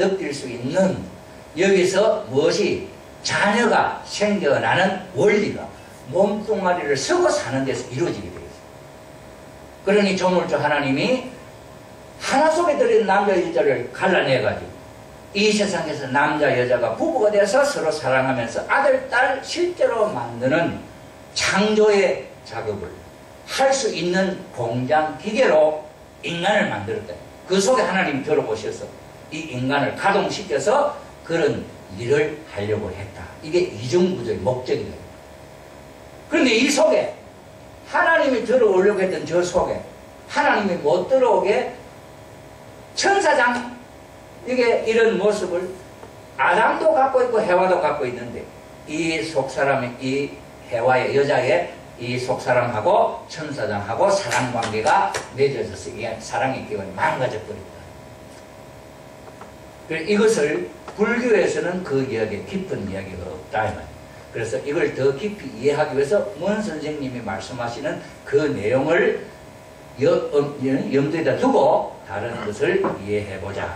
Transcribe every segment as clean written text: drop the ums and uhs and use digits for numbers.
느낄 수 있는 여기서 무엇이 자녀가 생겨나는 원리가 몸뚱아리를 쓰고 사는 데서 이루어지게 되어 있어요. 그러니 조물주 하나님이 하나 속에 들어있는 남자 여자를 갈라내가지고 이 세상에서 남자 여자가 부부가 돼서 서로 사랑하면서 아들 딸 실제로 만드는 창조의 작업을 할 수 있는 공장 기계로 인간을 만들었다. 그 속에 하나님이 들어오셔서 이 인간을 가동시켜서 그런 일을 하려고 했다. 이게 이중구조의 목적이다. 그런데 이 속에 하나님이 들어오려고 했던 저 속에 하나님이 못 들어오게 천사장 이게 이런 모습을 아담도 갖고 있고 해와도 갖고 있는데 이 속사람의 이 해와의 여자의 이 속사람하고 천사장하고 사랑관계가 맺어져서 이게 사랑의 기원이 망가져버린다. 이것을 불교에서는 그 이야기에 깊은 이야기가 없다. 그래서 이걸 더 깊이 이해하기 위해서 문 선생님이 말씀하시는 그 내용을 염두에다 두고 다른 것을 이해해보자.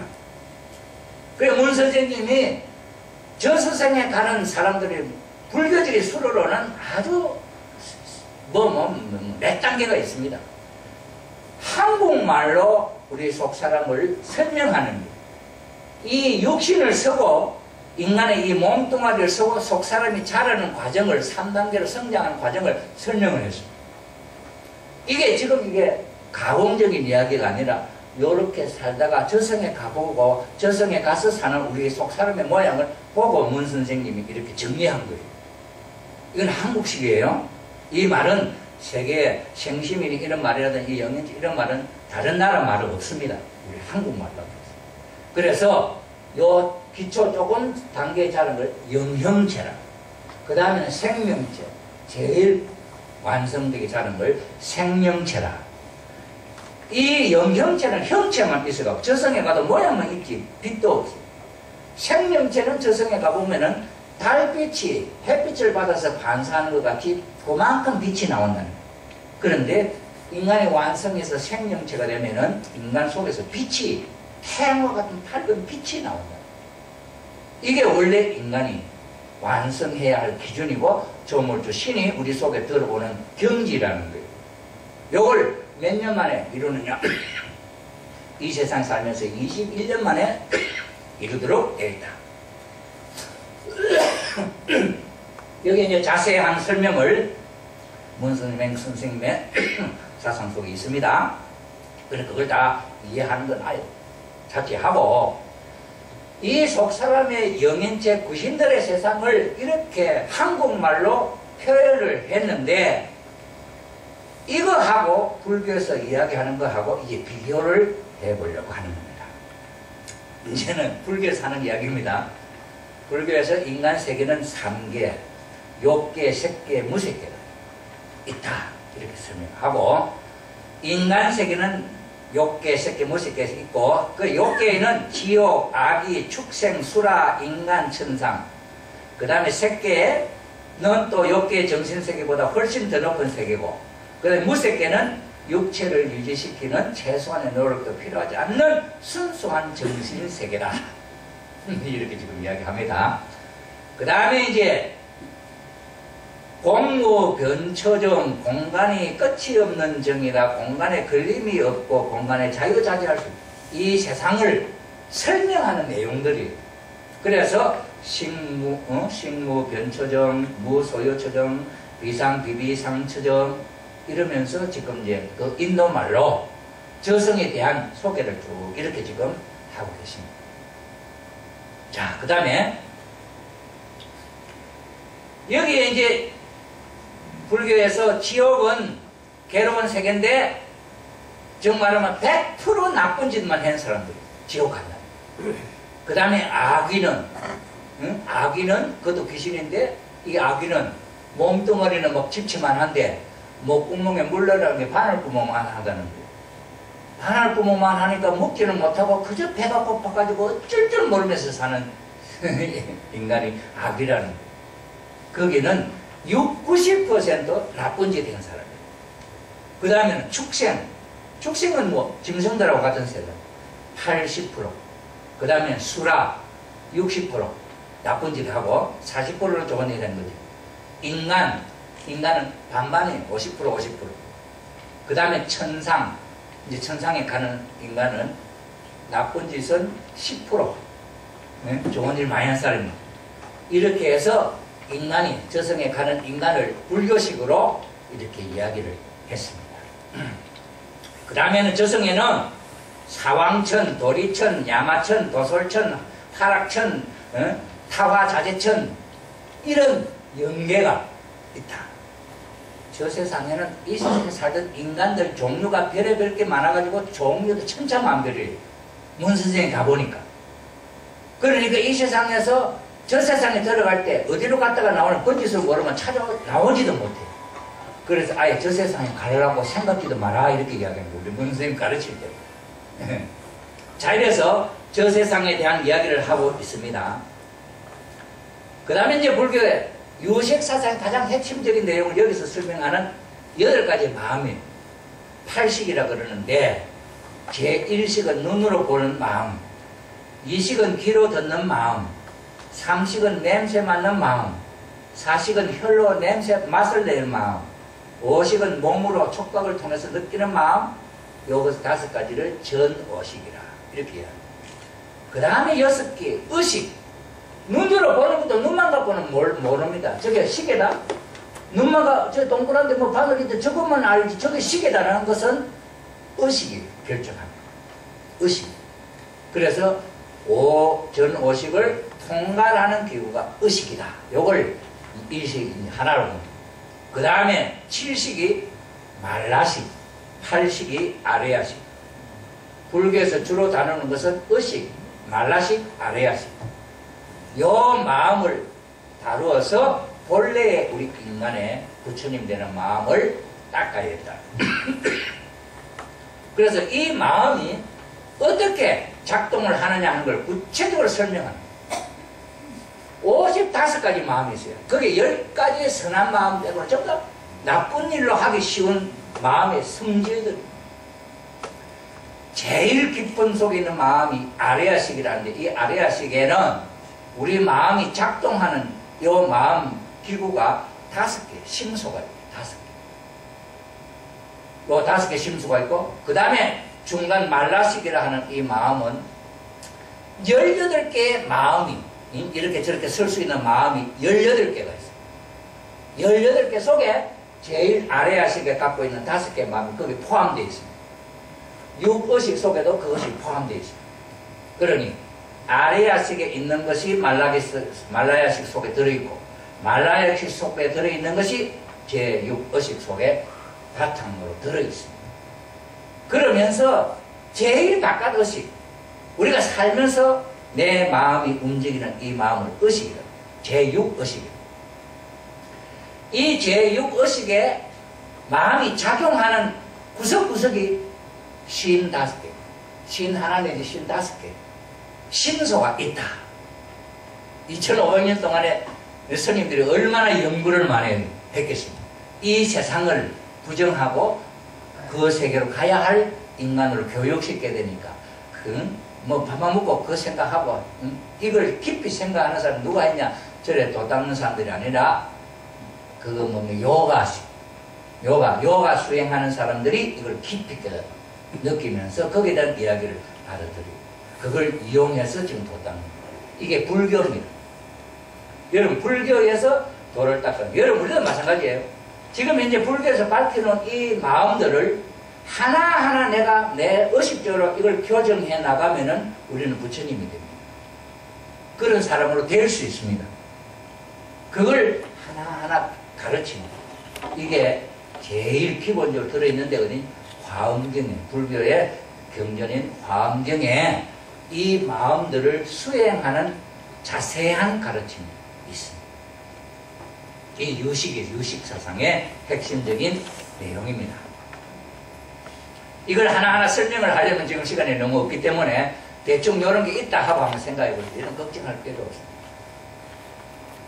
그래서 문 선생님이 저수생에 가는 사람들이 불교적인 수로로는 아주 몇 단계가 있습니다. 한국말로 우리 속사람을 설명하는 이 육신을 쓰고 인간의 이 몸뚱아리를 쓰고 속사람이 자라는 과정을 3단계로 성장하는 과정을 설명을 했습니다. 이게 지금 이게 가공적인 이야기가 아니라 요렇게 살다가 저성에 가보고 저성에 가서 사는 우리 속사람의 모양을 보고 문 선생님이 이렇게 정리한 거예요. 이건 한국식이에요. 이 말은 세계 생시민이 이런 말이라든지 이 영현지 이런 말은 다른 나라 말은 없습니다. 우리 한국말로. 그래서 요 기초 조금 단계에 자른 걸 영형체라. 그 다음에는 생명체. 제일 완성되게 자른 걸 생명체라. 이 영형체는 형체만 있어가고 저성에 가도 모양만 있지 빛도 없어요. 생명체는 저성에 가보면은 달빛이 햇빛을 받아서 반사하는 것 같이 그만큼 빛이 나온다는 거예요. 그런데 인간의 완성에서 생명체가 되면은 인간 속에서 빛이 태양과 같은 밝은 빛이 나온다. 이게 원래 인간이 완성해야 할 기준이고 조물주 신이 우리 속에 들어오는 경지라는 거예요. 요걸 몇 년 만에 이루느냐? 이 세상 살면서 21년 만에 이루도록 되어 있다. 여기 이제 자세한 설명을 문선생 선생님의 사상 속에 있습니다. 그래서 그걸 다 이해하는 건 아예 자제하고 이 속사람의 영인체 구신들의 세상을 이렇게 한국말로 표현을 했는데 이거하고 불교에서 이야기하는 거하고 이제 비교를 해보려고 하는 겁니다. 이제는 불교에서 하는 이야기입니다. 불교에서 인간 세계는 3개, 욕계, 색계, 무색계가 있다. 이렇게 설명하고 인간 세계는 욕계, 색계, 무색계에서 있고 그 욕계에는 지옥, 악이, 축생, 수라, 인간, 천상 그 다음에 색계는 또 욕계의 정신세계보다 훨씬 더 높은 세계고 그 다음에 무색계는 육체를 유지시키는 최소한의 노력도 필요하지 않는 순수한 정신세계다. 이렇게 지금 이야기합니다. 그 다음에 이제 공무변초정, 공간이 끝이 없는 정이다. 공간에 걸림이 없고 공간에 자유자재할 수 이 세상을 설명하는 내용들이 그래서 식무변초정, 무소유초정, 비상비비상초정 이러면서 지금 이제 그 인도말로 저성에 대한 소개를 쭉 이렇게 지금 하고 계십니다. 자, 그 다음에 여기에 이제 불교에서 지옥은 괴로운 세계인데 정말하면 100% 나쁜 짓만 한 사람들 지옥 간다. 그 다음에 아귀는 아귀는 그것도 귀신인데 이 아귀는 몸뚱아리는 뭐 집치만한데 목구멍에 물러나는 게 바늘구멍만 하다는 거예요. 바늘구멍만 하니까 먹지는 못하고 그저 배가 고파가지고 어쩔 줄 모르면서 사는 인간이 악이라는 거예요. 거기는 60~90% 나쁜 짓 한 사람이에요. 그 다음에는 축생. 축생은 뭐 짐승들하고 같은 세상 80%. 그 다음에 수라 60% 나쁜 짓 하고 40%는 좋은 일 하는 거죠. 인간은 반반이에요. 50% 50%. 그 다음에 천상, 이제 천상에 가는 인간은 나쁜 짓은 10%. 네? 좋은 일 많이 한 사람입니다. 이렇게 해서 인간이, 저승에 가는 인간을 불교식으로 이렇게 이야기를 했습니다. 그 다음에는 저승에는 사왕천, 도리천, 야마천, 도솔천, 화락천, 타화자재천 이런 영계가 있다. 저 세상에는 이 세상에 살던 인간들 종류가 별의별 게 많아가지고 종류도 천차만별이에요. 문 선생님 가보니까. 그러니까 이 세상에서 저 세상에 들어갈 때 어디로 갔다가 나오는 번짓을 모르면 찾아 나오지도 못해. 그래서 아예 저 세상에 가려고 생각지도 마라 이렇게 이야기하는 거예요. 우리 문 선생님 가르칠 때. 자, 이래서 저 세상에 대한 이야기를 하고 있습니다. 그 다음에 이제 불교의 유식사상의 가장 핵심적인 내용을 여기서 설명하는 8가지 마음이에요. 8식이라 그러는데 제1식은 눈으로 보는 마음, 2식은 귀로 듣는 마음, 3식은 냄새 맡는 마음, 4식은 혈로 냄새 맛을 내는 마음, 5식은 몸으로 촉각을 통해서 느끼는 마음, 요것을 5가지를 전오식이라 이렇게 해요. 그 다음에 6개 의식. 눈으로 보는 것도 눈만 갖고는 모릅니다. 저게 시계다? 눈만 저 동그란데 뭐 바늘인데 저것만 알지 저게 시계다라는 것은 의식이 결정합니다. 의식. 그래서 전오식을 통달하는 기구가 의식이다. 요걸 일식 하나로 봅니다. 그 다음에 7식이 말라식, 8식이 아레야식. 불교에서 주로 다루는 것은 의식, 말라식, 아레야식. 요 마음을 다루어서 본래의 우리 인간의 부처님 되는 마음을 닦아야 된다. 그래서 이 마음이 어떻게 작동을 하느냐 하는 걸 구체적으로 설명합니다. 55가지 마음이 있어요. 거기에 10가지의 선한 마음 빼고는 전부 다 나쁜 일로 하기 쉬운 마음의 성질들. 제일 깊은 속에 있는 마음이 아레야식이라는데 이 아레야식에는 우리 마음이 작동하는 이 마음 기구가 5개, 심소가 있고 5개. 요 5개 심소가 있고, 그 다음에 중간 말라식이라 하는 이 마음은 18개의 마음이, 이렇게 저렇게 설 수 있는 마음이 18개가 있어요. 18개 속에 제일 아래야식에 갖고 있는 5개의 마음이 거기 포함되어 있습니다. 6의식 속에도 그것이 포함되어 있습니다. 그러니 아레야식에 있는 것이 말라야식 속에 들어있고 말라야식 속에 들어있는 것이 제6의식 속에 바탕으로 들어있습니다. 그러면서 제일 바깥 의식, 우리가 살면서 내 마음이 움직이는 이 마음을 의식이라 제6의식이다. 이 제6의식에 마음이 작용하는 구석구석이 55개, 51 내지 55개 신소가 있다. 2500년 동안에 스님들이 얼마나 연구를 많이 했겠습니까? 이 세상을 부정하고 그 세계로 가야 할 인간으로 교육시켜야 되니까 뭐 밥만 먹고 그거 생각하고 이걸 깊이 생각하는 사람 누가 있냐? 저래 도 닦는 사람들이 아니라 그거 뭐 요가 수행하는 사람들이 이걸 깊이 느끼면서 거기에 대한 이야기를 받아들이고 그걸 이용해서 지금 도 닦는 거예요. 이게 불교입니다. 여러분 불교에서 도를 닦는 여러분 우리도 마찬가지예요. 지금 현재 불교에서 밝혀놓은 이 마음들을 하나하나 내가 내 의식적으로 이걸 교정해 나가면은 우리는 부처님이 됩니다. 그런 사람으로 될 수 있습니다. 그걸 하나하나 가르칩니다. 이게 제일 기본적으로 들어있는 데거든요. 화엄경에, 불교의 경전인 화엄경에 이 마음들을 수행하는 자세한 가르침이 있습니다. 이 유식사상의 핵심적인 내용입니다. 이걸 하나하나 설명을 하려면 지금 시간이 너무 없기 때문에 대충 이런 게 있다 하고 한번 생각해 보세요. 이런 걱정할 필요 없습니다.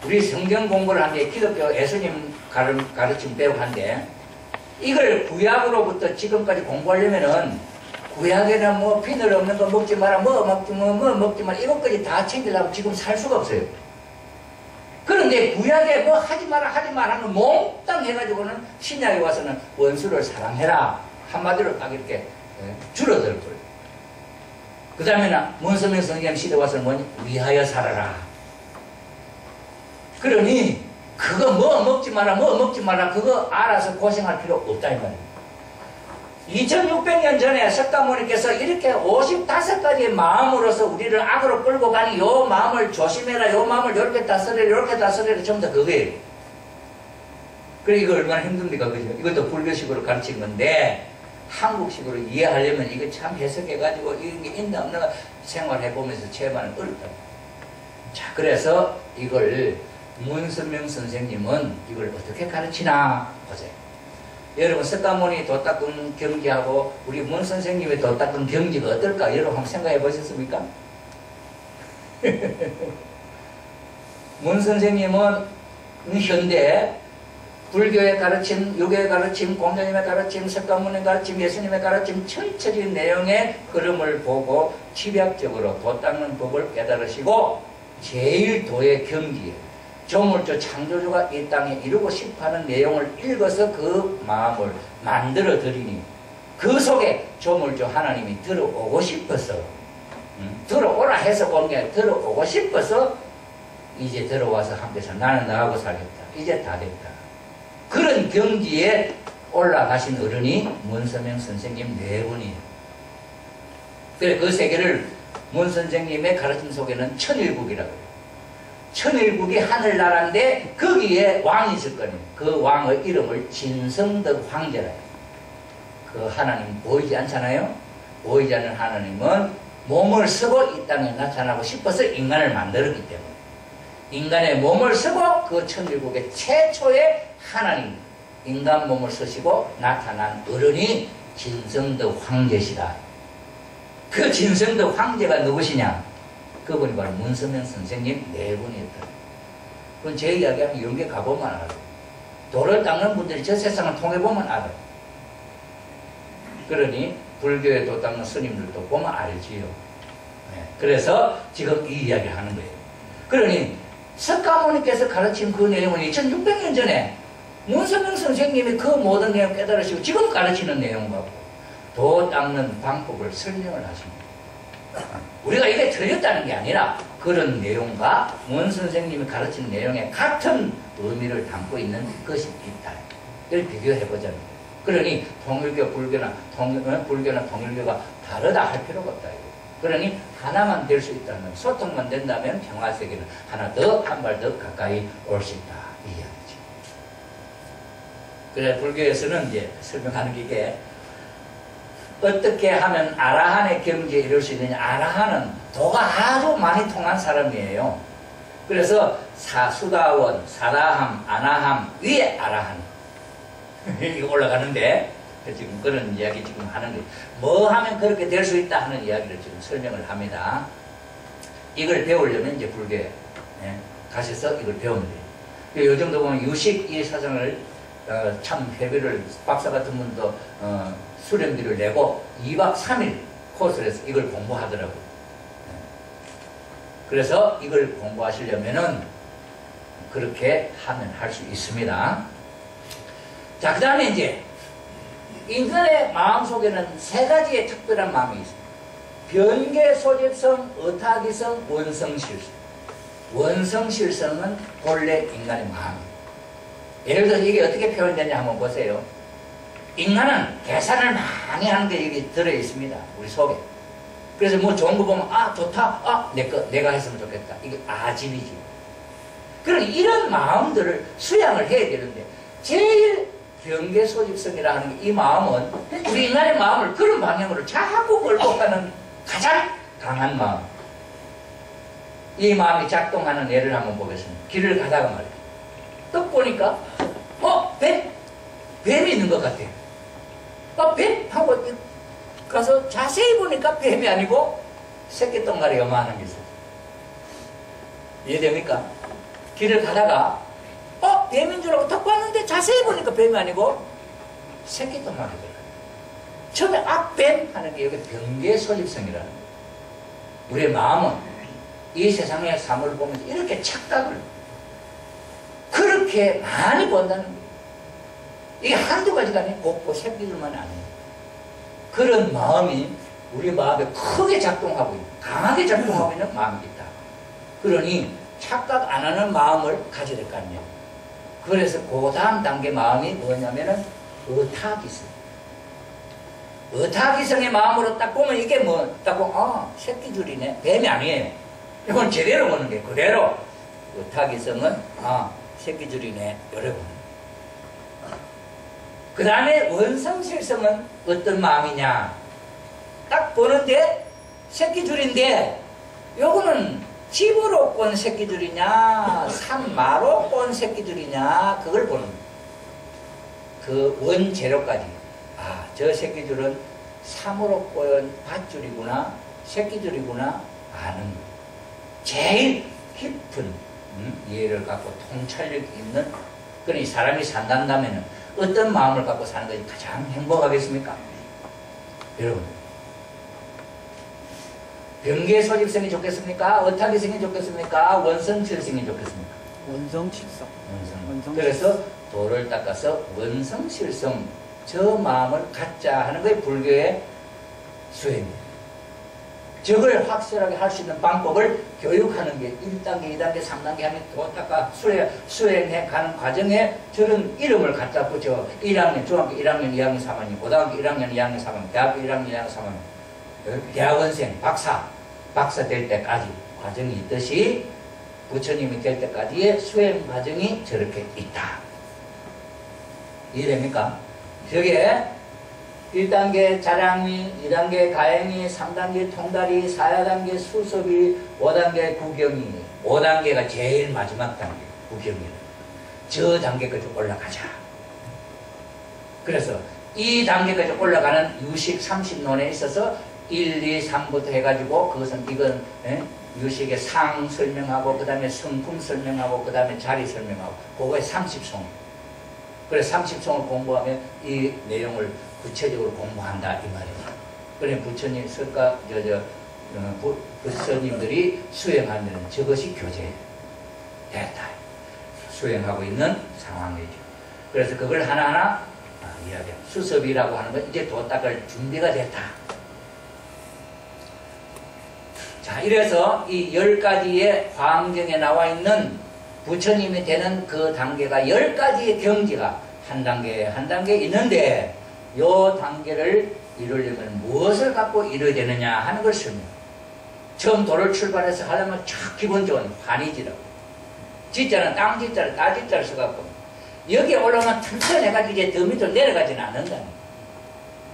우리 성경 공부를 한데 기독교 예수님 가르침 배우고 한데 이걸 구약으로부터 지금까지 공부하려면은 구약에는 뭐 비늘 없는 거 먹지 마라, 뭐 먹지 마라, 이것까지 다 챙기려면 지금 살 수가 없어요. 그런데 구약에 뭐 하지 마라 하는 몽땅 해가지고는 신약에 와서는 원수를 사랑해라 한마디로 딱 이렇게 줄어들 거예요. 그 다음에는 문선명 선생님 시대 와서는 뭐니? 위하여 살아라. 그러니 그거 뭐 먹지 마라 그거 알아서 고생할 필요 없다 이 말이에요. 2600년 전에 석가모니께서 이렇게 55가지의 마음으로서 우리를 악으로 끌고 가니 요 마음을 조심해라, 요 마음을 요렇게 다스려라, 요렇게 다스려라, 전부 다 그거예요. 그래 이거 얼마나 힘듭니까, 그죠? 이것도 불교식으로 가르친 건데 한국식으로 이해하려면 이거 참 해석해가지고 이런 게 있나 없나 생활해보면서 제반은 어렵다. 자, 그래서 이걸 문선명 선생님은 이걸 어떻게 가르치나 보세요. 여러분 석가모니 도닦은 경지하고 우리 문 선생님의 도닦은 경지가 어떨까? 여러분 한번 생각해 보셨습니까? 문 선생님은 현대 불교의 가르침, 유교의 가르침, 공자님의 가르침, 석가모니의 가르침, 예수님의 가르침 전체적인 내용의 흐름을 보고 집약적으로 도 닦는 법을 깨달으시고 제1도의 경지에 조물주 창조주가 이 땅에 이루고 싶어하는 내용을 읽어서 그 마음을 만들어 드리니 그 속에 조물주 하나님이 들어오고 싶어서 들어오라 해서 온 게 아니라 들어오고 싶어서 이제 들어와서 함께서 나는 나하고 살겠다. 이제 다 됐다. 그런 경지에 올라가신 어른이 문선명 선생님 네 분이에요. 그래 그 세계를 문 선생님의 가르침 속에는 천일국이라고 해요. 천일국이 하늘나라인데 거기에 왕이 있을 거예요. 그 왕의 이름을 진성덕 황제라 해요. 그 하나님 보이지 않잖아요. 보이지 않는 하나님은 몸을 쓰고 이 땅에 나타나고 싶어서 인간을 만들었기 때문에 인간의 몸을 쓰고 그 천일국의 최초의 하나님 인간 몸을 쓰시고 나타난 어른이 진성덕 황제시다. 그 진성덕 황제가 누구시냐? 그분이 바로 문선명 선생님 네 분이었다. 그건 제 이야기하면 연계 가보면 알아요. 도를 닦는 분들이 저 세상을 통해보면 알아요. 그러니 불교에 도 닦는 스님들도 보면 알지요. 네. 그래서 지금 이 이야기를 하는 거예요. 그러니 석가모니께서 가르친 그 내용은 2600년 전에 문선명 선생님이 그 모든 내용 깨달으시고 지금 가르치는 내용 갖고 도 닦는 방법을 설명을 하십니다. 우리가 이게 틀렸다는 게 아니라 그런 내용과 문 선생님이 가르친 내용에 같은 의미를 담고 있는 것이 있다. 이걸 비교해보자는 거예요. 그러니 통일교, 불교나 통일교가 다르다 할 필요가 없다. 그러니 하나만 될 수 있다면 소통만 된다면 평화세계는 하나 더 한 발 더 가까이 올 수 있다. 이 이야기죠. 그래 불교에서는 이제 설명하는 게 이게 어떻게 하면 아라한의 경지에 이룰 수 있느냐. 아라한은 도가 아주 많이 통한 사람이에요. 그래서 수다원, 사라함, 아나함 위에 아라한 이거 올라가는데 지금 그런 이야기 지금 하는 게 뭐 하면 그렇게 될 수 있다 하는 이야기를 지금 설명을 합니다. 이걸 배우려면 이제 불교에 가셔서 이걸 배우면 돼요. 요 정도 보면 유식 이 사상을 참 회비를 박사 같은 분도 수련비를 내고 2박 3일 코스를 해서 이걸 공부하더라고요. 그래서 이걸 공부하시려면은 그렇게 하면 할 수 있습니다. 자, 그 다음에 이제 인간의 마음속에는 세 가지의 특별한 마음이 있습니다. 변계 소집성, 의타기성, 원성실성. 원성실성은 본래 인간의 마음이에요. 예를 들어서 이게 어떻게 표현되냐 한번 보세요. 인간은 계산을 많이 하는 게 여기 들어있습니다. 우리 속에. 그래서 뭐 좋은 거 보면 아 좋다, 아 내가 했으면 좋겠다. 이게 아집이지. 그러니 이런 마음들을 수양을 해야 되는데 제일 변계소집성이라는 이 마음은 우리 인간의 마음을 그런 방향으로 자꾸 끌고 가는 가장 강한 마음. 이 마음이 작동하는 예를 한번 보겠습니다. 길을 가다가 말이야. 떡 보니까 뱀이 있는 것 같아요. 뱀 하고 가서 자세히 보니까 뱀이 아니고 새끼 똥가리 요만한 게 있어요. 이해됩니까? 길을 가다가 뱀인 줄 알고 딱 봤는데 자세히 보니까 뱀이 아니고 새끼 똥가리더라. 처음에 악뱀 하는 게 여기 병계 소집성이라는 거예요. 우리의 마음은 이 세상의 사물을 보면서 이렇게 착각을 그렇게 많이 본다는 거예요. 이게 한두 가지가 아니에요. 곱고 새끼들만 아니에요. 그런 마음이 우리 마음에 크게 작동하고 있는, 강하게 작동하고 있는 마음이 있다. 그러니 착각 안 하는 마음을 가져야 될 거 아니에요. 그래서 그 다음 단계 마음이 뭐냐면은 의타기성. 의타기성의 마음으로 딱 보면 이게 뭐, 딱 보면, 아, 새끼줄이네. 뱀이 아니에요. 이건 제대로 보는 게 그대로. 의타기성은, 아, 새끼줄이네. 이래 보는. 그 다음에 원성실성은 어떤 마음이냐. 딱 보는데, 새끼줄인데, 요거는 집으로 꼰 새끼줄이냐, 산마로 꼰 새끼줄이냐, 그걸 보는 거예요. 그 원재료까지. 아, 저 새끼줄은 삼으로 꼰 밧줄이구나, 새끼줄이구나, 아는 거예요. 제일 깊은 이해를 갖고 통찰력 있는, 그러니 사람이 산다면은 어떤 마음을 갖고 사는 것이 가장 행복하겠습니까? 여러분, 병계 소집성이 좋겠습니까? 어타기성이 좋겠습니까? 원성칠성이 좋겠습니까? 원성칠성. 원성. 그래서 도를 닦아서 원성칠성, 저 마음을 갖자 하는 것이 불교의 수행입니다. 저걸 확실하게 할 수 있는 방법을 교육하는 게 1단계, 2단계, 3단계 하면 도 닦아 수행해 가는 과정에 저런 이름을 갖다 붙여 1학년, 중학교 1학년, 2학년, 3학년, 고등학교 1학년, 2학년, 3학년, 대학교 1학년, 2학년, 3학년, 대학원생, 박사 될 때까지 과정이 있듯이 부처님이 될 때까지의 수행 과정이 저렇게 있다. 이해됩니까? 저게 1단계 자량이, 2단계 가행이, 3단계 통달이, 4단계 수습이, 5단계 구경이, 5단계가 제일 마지막 단계, 구경이에요. 저 단계까지 올라가자. 그래서 이 단계까지 올라가는 유식 30논에 있어서 1, 2, 3부터 해가지고 그것은 이건 유식의 상 설명하고 그 다음에 성품 설명하고 그 다음에 자리 설명하고 그거에 30송. 그래서 30송을 공부하면 이 내용을 구체적으로 공부한다 이 말이죠. 그래 부처님 부처님들이 수행하면 저것이 교제 됐다 수행하고 있는 상황이죠. 그래서 그걸 하나하나 이야기합니다. 수습이라고 하는 건 이제 도 닦을 준비가 됐다. 자, 이래서 이 10가지의 화엄경에 나와 있는 부처님이 되는 그 단계가 10가지의 경지가 한 단계 한 단계 있는데 이 단계를 이루려면 무엇을 갖고 이루어야 되느냐 하는 걸 설명해요. 처음 도를 출발해서 하려면 쫙 기본적인 환희지라고. 지자는 땅 지자를 따 지자를 써갖고 여기에 올라오면 튼튼해가지고 이제 더 밑으로 내려가지는 않는다.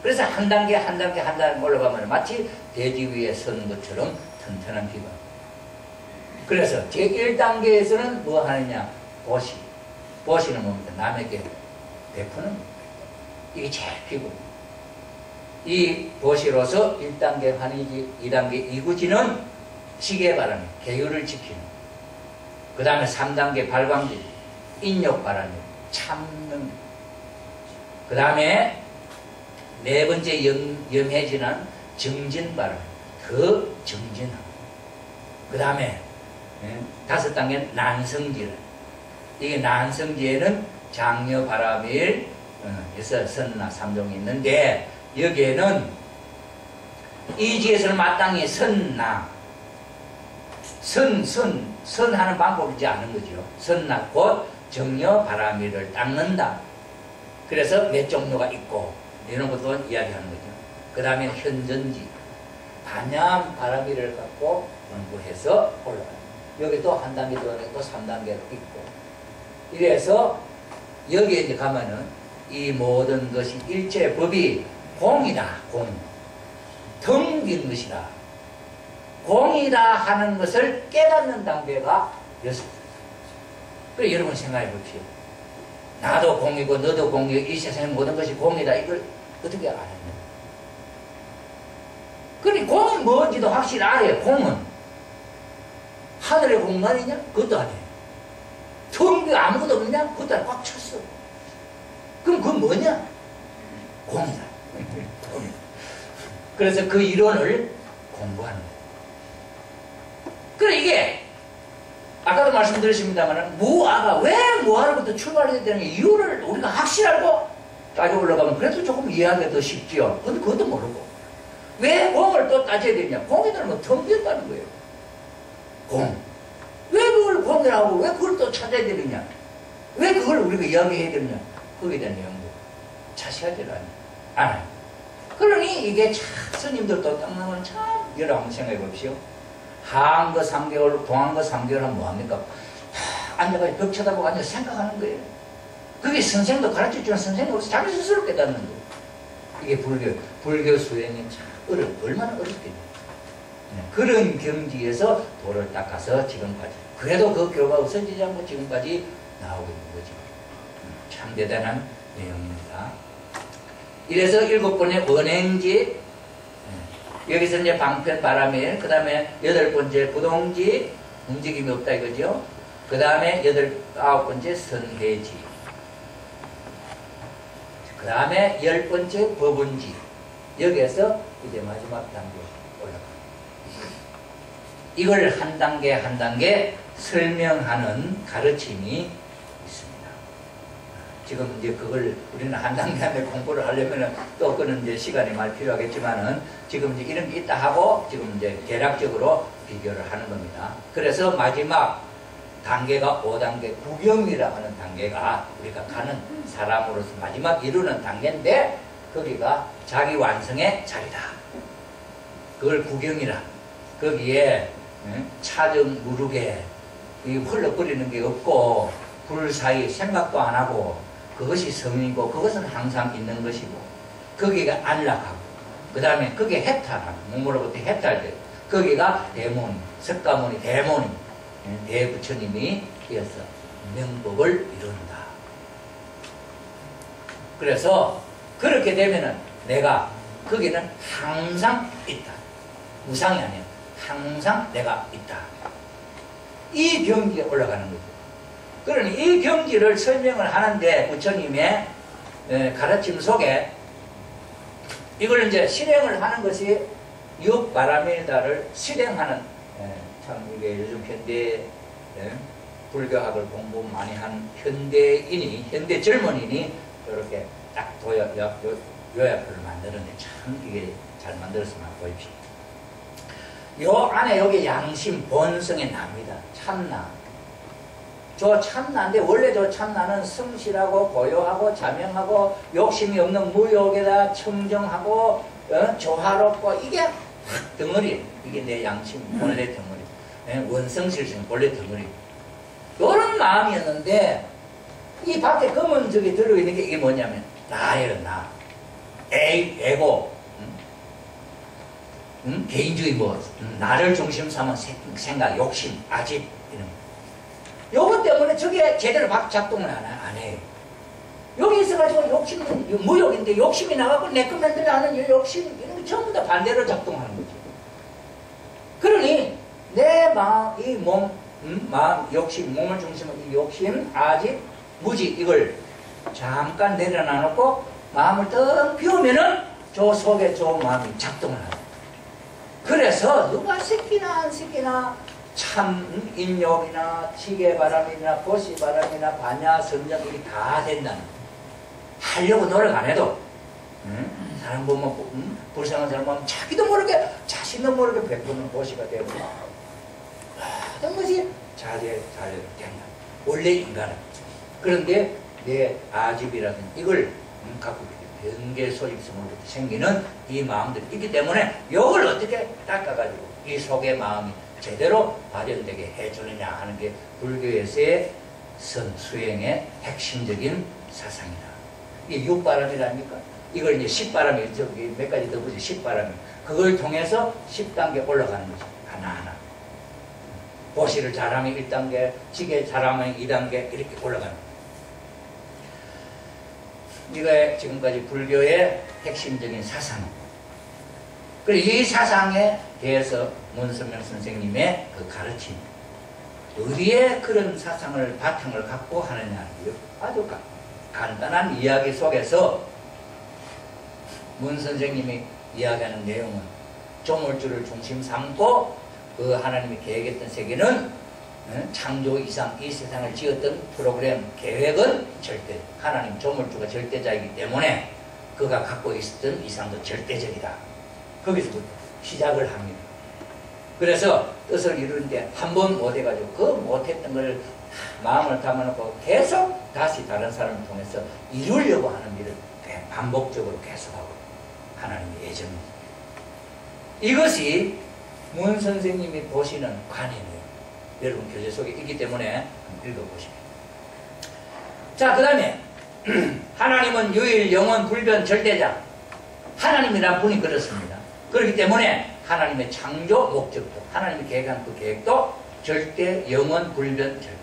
그래서 한 단계 한 단계 한 단계 올라가면 마치 대지 위에 선 것처럼 튼튼한 기반. 그래서 제1단계에서는 뭐 하느냐? 보시. 보시는 뭡니까? 남에게 베푸는 겁니다. 이게 제일 기본. 이 보시로서 1단계 환희지, 2단계 이구지는 지게바람이, 계율을 지키는. 그 다음에 3단계 발광지, 인욕바람이, 참는. 그 다음에 네 번째 염해지는 정진바람, 더 정진함. 그 다음에 5단계는 난성질. 이게 난성지에는 장려, 바라밀, 에서 선나 3종이 있는데 여기에는 이지에서는 마땅히 선나 선하는 방법이지 않은 거죠. 선나 곧 정려, 바라밀을 닦는다. 그래서 몇 종류가 있고 이런 것도 이야기하는 거죠. 그 다음에 현전지 반ям 바라밀을 갖고 공부해서 올라가요. 여기 또 한 단계 또 3단계로 있고 이래서 여기에 이제 가면은 이 모든 것이 일체 법이 공이다. 공. 텅빈 것이다. 공이다 하는 것을 깨닫는 단계가 6. 그래 여러분 생각해 봅시다. 나도 공이고 너도 공이고 이 세상의 모든 것이 공이다. 이걸 어떻게 알았냐. 그러니 공이 뭔지도 확실히 알아요. 공은 하늘의 공간이냐? 그것도 아니에요. 텅비 아무것도 없느냐? 그것도 아니에요. 꽉 찼어. 그럼 그건 뭐냐? 공이다. 그래서 그 이론을 공부하는 거예요. 그래 이게 아까도 말씀드렸습니다만 무아가 왜 무아로부터 출발해야 되는 이유를 우리가 확실하고 따져 올라가면 그래도 조금 이해하기가 더 쉽지요. 근데 그것도 모르고 왜 공을 또 따져야 되냐. 공이라는 건 텅 비었다는 거예요. 공. 왜 그걸 공이라고 왜 그걸 또 찾아야 되느냐. 왜 그걸 우리가 이야기해야 되느냐. 거기에 대한 연구 자세하지 않아요. 그러니 이게 참 스님들도 땅나면 참 여러 한번 생각해 봅시오. 하한 거 3개월, 동한 거 3개월 하면 뭐합니까? 앉아가지고 벽 쳐다보고 앉아서 생각하는 거예요. 그게 선생도 가르쳐주는 선생으로서 자기 스스로 깨닫는 거예요. 이게 불교 수행이 참 얼마나 어렵겠냐. 그런 경지에서 도를 닦아서 지금까지. 그래도 그 교가 없어지지 않고 지금까지 나오고 있는 거죠. 참 대단한 내용입니다. 이래서 7번의 원행지, 여기서 이제 방편 바람일, 그 다음에 8번째 부동지, 움직임이 없다 이거죠. 그 다음에 9번째 선해지, 그 다음에 10번째 법운지, 여기에서 이제 마지막 단계 올라갑니다. 이걸 한 단계 한 단계 설명하는 가르침이 있습니다. 지금 이제 그걸 우리는 한 단계 한 단계 공부를 하려면은 또 그는 이제 시간이 많이 필요하겠지만은 지금 이제 이런 게 있다 하고 지금 이제 대략적으로 비교를 하는 겁니다. 그래서 마지막 단계가 5단계 구경이라고 하는 단계가 우리가 가는 사람으로서 마지막 이루는 단계인데 거기가 자기 완성의 자리다. 그걸 구경이라. 거기에 차등 무르게 흘러버리는 게 없고 불 사이 생각도 안 하고 그것이 성이고 그것은 항상 있는 것이고 거기가 안락하고 그 다음에 거기에 해탈하고 몸으로부터 해탈되고 거기가 대모니 석가모니 대모니 대부처님이 이어서 명법을 이룬다. 그래서 그렇게 되면은 내가 거기는 항상 있다. 무상이 아니야. 항상 내가 있다. 이 경지에 올라가는 거죠. 그러니 이 경지를 설명을 하는데 부처님의 가르침 속에 이걸 이제 실행을 하는 것이 육바라밀다를 실행하는 참 이게 요즘 현대 불교학을 공부 많이 한 현대인이 현대 젊은이니 이렇게 딱 요약을 만드는데 참 이게 잘 만들었으면 보십시오. 요 안에 여기 양심 본성의 나입니다. 참나. 저 참나인데 원래 저 참나는 성실하고 고요하고 자명하고 욕심이 없는 무욕에다 청정하고 조화롭고 이게 덩어리. 이게 내 양심 본래 덩어리. 원성실성 본래 덩어리. 요런 마음이었는데 이 밖에 검은 저기 들어있는 게 이게 뭐냐면 나예요. 나. 에고. 개인주의 나를 중심 삼은 생각, 욕심, 아집 이런 거. 요것 때문에 저게 제대로 작동을 안 해요. 여기 있어가지고 욕심은 무욕인데 욕심이 나가고 내 거 만들려 하는 이 욕심 이런 거 전부 다 반대로 작동하는 거죠. 그러니 내 마음, 이 몸, 마음, 욕심, 몸을 중심으로 이 욕심, 아집, 무지 이걸 잠깐 내려놔놓고 마음을 딱 비우면은 저 속에 저 마음이 작동을 하는 거예요. 그래서 누가 새끼나 안 새끼나 참 인욕이나 지게바람이나 보시바람이나 반야 선정 이게 다 된다는 거예요. 하려고 노력 안 해도 사람 보면 불쌍한 사람 보면 자기도 모르게 자신도 모르게 베푸는 보시가 되고 모든 것이 잘 된다. 원래 인간은. 그런데 내 아집이라든지 이걸 갖고 변개 소집성으로부터 생기는 이 마음들이 있기 때문에 이걸 어떻게 닦아가지고 이 속의 마음이 제대로 발현되게 해주느냐 하는 게 불교에서의 수행의 핵심적인 사상이다. 이게 육바람이라니까 이걸 이제 10바람이 저기 몇 가지 더 보지 10바람이 그걸 통해서 10단계 올라가는 거죠. 하나하나. 보시를 잘하면 1단계, 지게 잘하면 2단계 이렇게 올라가는 거예요. 이게 지금까지 불교의 핵심적인 사상. 그리고 이 사상에 대해서 문선명 선생님의 그 가르침. 어디에 그런 사상을 바탕을 갖고 하느냐. 아주 간단한 이야기 속에서 문 선생님이 이야기하는 내용은 조물주를 중심 삼고 그 하나님이 계획했던 세계는 창조 이상 이 세상을 지었던 프로그램 계획은 절대 하나님 조물주가 절대자이기 때문에 그가 갖고 있었던 이상도 절대적이다. 거기서부터 시작을 합니다. 그래서 뜻을 이루는데 한 번 못해가지고 그 못했던 걸 마음을 담아놓고 계속 다시 다른 사람을 통해서 이루려고 하는 일을 반복적으로 계속하고 하나님의 예정입니다. 이것이 문 선생님이 보시는 관이네요. 여러분 교재 속에 있기 때문에 한번 읽어보십시오. 자, 그 다음에 하나님은 유일 영원 불변 절대자. 하나님이란 분이 그렇습니다. 그렇기 때문에 하나님의 창조 목적도 하나님이 계획한 그 계획도 절대 영원 불변 절대.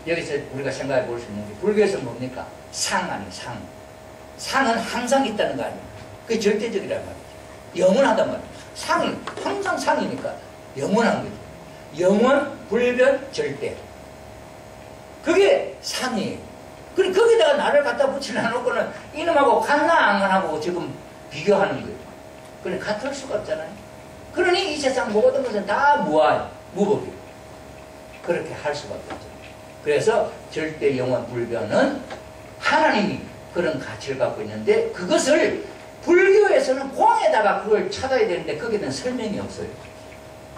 여기서 우리가 생각해 볼 수 있는 게 불교에서 뭡니까? 상 아니에요. 상. 상은 항상 있다는 거 아니에요. 그게 절대적이란 말이죠. 영원하단 말이에요. 상이 항상 상이니까 영원한 거죠. 영원 불변 절대. 그게 상이에요. 그리고 거기다가 나를 갖다 붙여놓고는 이놈하고 같나 안 가나고 지금 비교하는 거예요. 그래 같을 수가 없잖아요. 그러니 이 세상 모든 것은 다 무아예요. 무법이에요. 그렇게 할 수밖에 없죠. 그래서 절대 영원 불변은 하나님이 그런 가치를 갖고 있는데 그것을 불교에서는 공에다가 그걸 찾아야 되는데 거기는 설명이 없어요.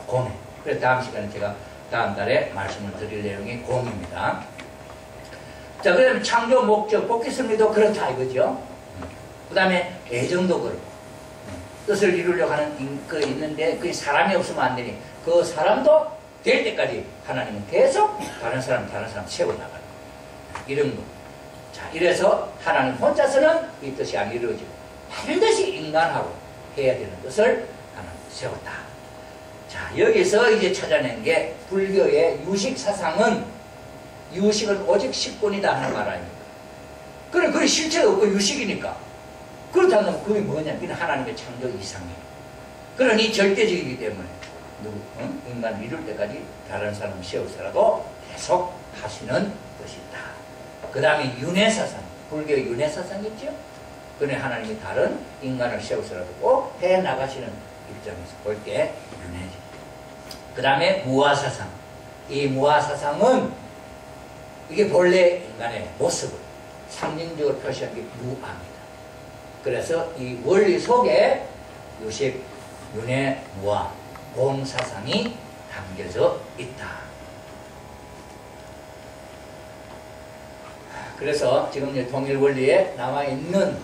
공에. 그래서 다음 시간에 제가 다음 달에 말씀을 드릴 내용이 공입니다. 자, 그 다음에 창조 목적, 복귀성리도 그렇다 이거죠. 그 다음에 애정도 그렇고 뜻을 이루려고 하는 그 있는데 그 사람이 없으면 안 되니 그 사람도 될 때까지 하나님은 계속 다른 사람 세워나가는 이런 거. 자, 이래서 하나님 혼자서는 이 뜻이 안 이루어지고 반드시 인간하고 해야 되는 뜻을 하나님 세웠다. 자, 여기서 이제 찾아낸 게 불교의 유식 사상은 유식은 오직 식군이다 하는 말 아닙니까? 그래, 그게 실체가 없고 유식이니까. 그렇다면 그게 뭐냐? 그게 하나님의 창조 이상이에요. 그러니 절대적이기 때문에 인간 이룰 때까지 다른 사람 세우서라도 계속 하시는 것이다. 그 다음에 윤회사상, 불교의 윤회사상이 있죠? 그래 하나님이 다른 인간을 세우서라도 꼭 해나가시는 입장에서 볼 때 윤회지. 그 다음에 무아사상. 이 무아사상은 이게 본래 인간의 모습을 상징적으로 표시한 게 무아입니다. 그래서 이 원리 속에 유식, 윤회, 무아, 공사상이 담겨져 있다. 그래서 지금 통일 원리에 나와 있는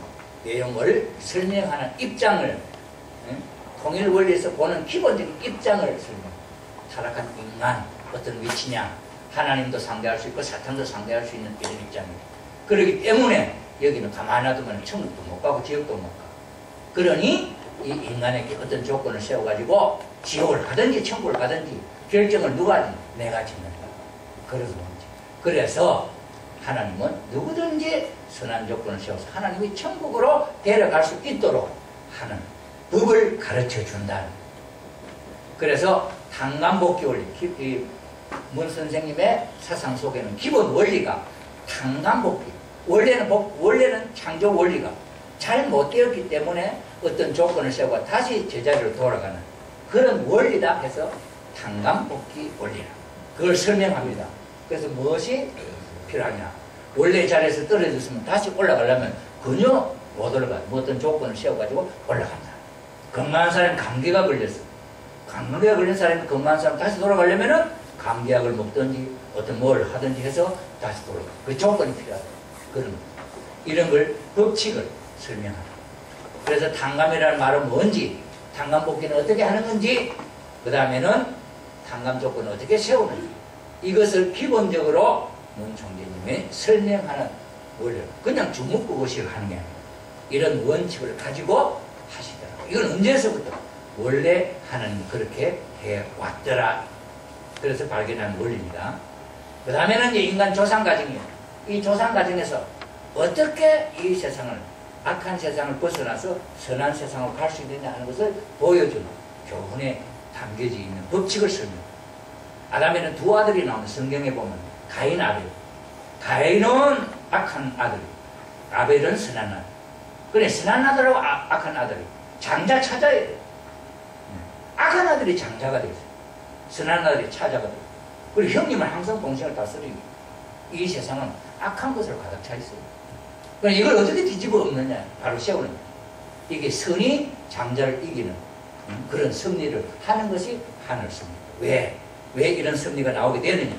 내용을 설명하는 입장을 통일 원리에서 보는 기본적인 입장을 설명. 타락한 인간 어떤 위치냐, 하나님도 상대할 수 있고 사탄도 상대할 수 있는 이런 입장입니다. 그렇기 때문에 여기는 가만히 놔두면 천국도 못 가고 지옥도 못 가. 그러니 이 인간에게 어떤 조건을 세워가지고 지옥을 가든지 천국을 가든지 결정을 누가 하든지 내가 짓는다. 그래서 뭔지. 그래서 하나님은 누구든지 선한 조건을 세워서 하나님이 천국으로 데려갈 수 있도록 하는 법을 가르쳐 준다. 그래서 탕감복귀 원리, 문 선생님의 사상 속에는 기본 원리가 탕감복귀. 원래는 창조 원리가 잘 못되었기 때문에 어떤 조건을 세우고 다시 제자리로 돌아가는 그런 원리다 해서 탕감복귀 원리라. 그걸 설명합니다. 그래서 무엇이 필요하냐. 원래 자리에서 떨어졌으면 다시 올라가려면 전혀 못 올라가. 어떤 조건을 세워가지고 올라간다. 건강한 사람이 감기가 걸렸어. 감기가 걸린 사람이 건강한 사람 다시 돌아가려면은 감기약을 먹든지 어떤 뭘 하든지 해서 다시 돌아가. 그 조건이 필요하다. 그런 이런 걸 법칙을 설명하다. 그래서 탕감이라는 말은 뭔지, 탕감복귀는 어떻게 하는 건지, 그 다음에는 탕감 조건을 어떻게 세우는지 이것을 기본적으로 문 총재님이 설명하는 원리를 그냥 주묵구구식을 하는 게 아니라 이런 원칙을 가지고 하시더라고요. 이건 언제서부터 원래 하나님이 그렇게 해왔더라. 그래서 발견한 원리입니다. 그 다음에는 이제 인간 조상 과정이에요. 이 조상 과정에서 어떻게 이 세상을, 악한 세상을 벗어나서 선한 세상으로 갈 수 있느냐 하는 것을 보여주는 교훈에 담겨져 있는 법칙을 설명합니다. 아담에는 두 아들이 나오는 성경에 보면 가인, 아벨. 가인은 악한 아들, 아벨은 선한 아들. 그래, 선한 아들하고 악한 아들이 장자 찾아야 돼. 악한 아들이 장자가 되어요. 선한 아들이 차자가 돼요. 그리고 형님은 항상 동생을 다스리고. 이 세상은 악한 것으로 가득 차 있어요. 그럼 이걸 어떻게 뒤집어 엎느냐? 바로 세우는 거예요. 이게 선이 장자를 이기는 그런 승리를 하는 것이 하늘승리. 왜 이런 승리가 나오게 되느냐?